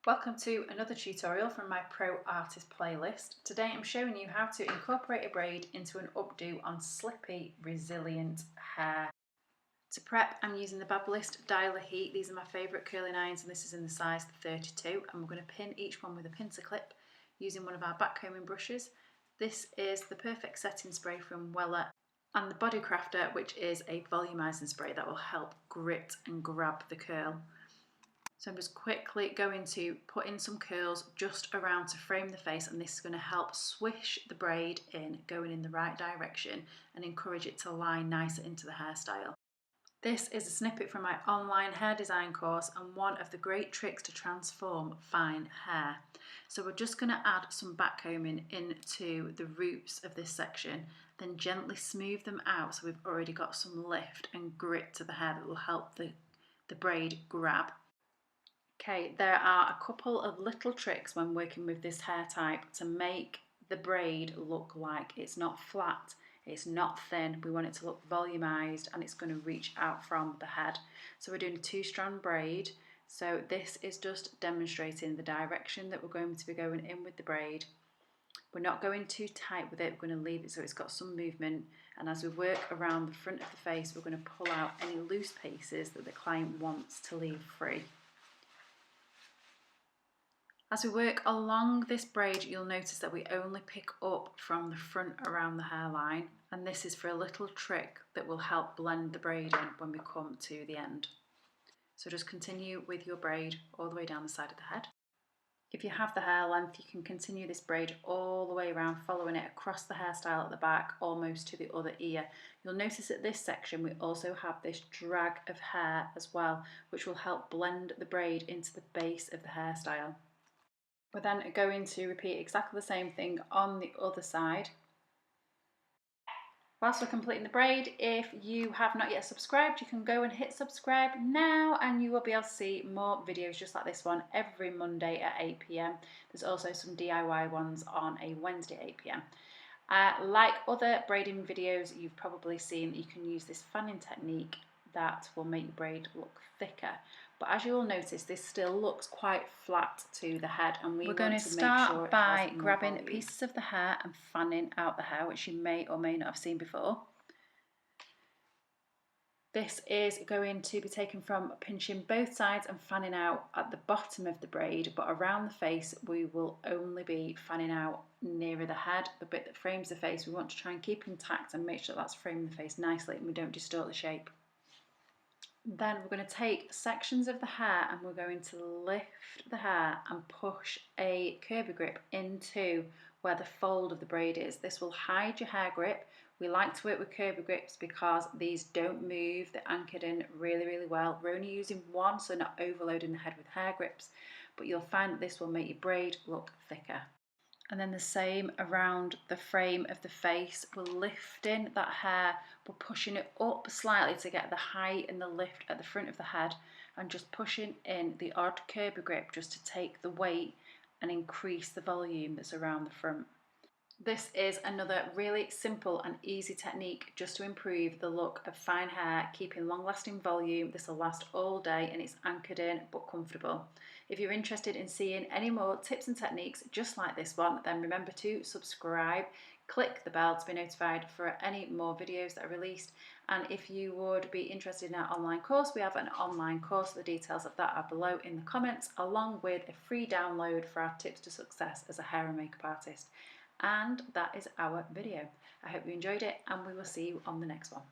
Welcome to another tutorial from my Pro Artist playlist. Today I'm showing you how to incorporate a braid into an updo on slippy, resilient hair. To prep, I'm using the BABYLISS Dialer Heat. These are my favourite curling irons and this is in the size 32, and we're going to pin each one with a pincer clip using one of our backcombing brushes. This is the Perfect Setting Spray from WELLA and the Body Crafter, which is a volumizing spray that will help grit and grab the curl. So I'm just quickly going to put in some curls just around to frame the face, and this is going to help swish the braid in, going in the right direction and encourage it to line nicer into the hairstyle. This is a snippet from my online hair design course and one of the great tricks to transform fine hair. So we're just going to add some backcombing into the roots of this section, then gently smooth them out so we've already got some lift and grit to the hair that will help the braid grab. Okay, there are a couple of little tricks when working with this hair type to make the braid look like it's not flat, it's not thin. We want it to look volumized and it's going to reach out from the head. So we're doing a 2-strand braid. So this is just demonstrating the direction that we're going to be going in with the braid. We're not going too tight with it, we're going to leave it so it's got some movement, and as we work around the front of the face we're going to pull out any loose pieces that the client wants to leave free. As we work along this braid, you'll notice that we only pick up from the front around the hairline, and this is for a little trick that will help blend the braid in when we come to the end. So just continue with your braid all the way down the side of the head. If you have the hair length, you can continue this braid all the way around, following it across the hairstyle at the back, almost to the other ear. You'll notice at this section we also have this drag of hair as well, which will help blend the braid into the base of the hairstyle. We're then going to repeat exactly the same thing on the other side. Whilst we're completing the braid, if you have not yet subscribed, you can go and hit subscribe now and you will be able to see more videos just like this one every Monday at 8 PM. There's also some DIY ones on a Wednesday at 8 PM. Like other braiding videos, you've probably seen that you can use this fanning technique that will make your braid look thicker. But as you will notice, this still looks quite flat to the head, and we're going to start by grabbing pieces of the hair and fanning out the hair, which you may or may not have seen before. This is going to be taken from pinching both sides and fanning out at the bottom of the braid, but around the face we will only be fanning out nearer the head. The bit that frames the face we want to try and keep intact and make sure that's framing the face nicely and we don't distort the shape. Then we're going to take sections of the hair and we're going to lift the hair and push a curvy grip into where the fold of the braid is. This will hide your hair grip. We like to work with curvy grips because these don't move, they're anchored in really, really well. We're only using one, so not overloading the head with hair grips, but you'll find that this will make your braid look thicker. And then the same around the frame of the face. We're lifting that hair, we're pushing it up slightly to get the height and the lift at the front of the head, and just pushing in the odd curvy grip just to take the weight and increase the volume that's around the front. This is another really simple and easy technique just to improve the look of fine hair, keeping long-lasting volume. This will last all day and it's anchored in but comfortable. If you're interested in seeing any more tips and techniques just like this one, then remember to subscribe, click the bell to be notified for any more videos that are released. And if you would be interested in our online course, we have an online course. The details of that are below in the comments, along with a free download for our tips to success as a hair and makeup artist. And that is our video. I hope you enjoyed it and we will see you on the next one.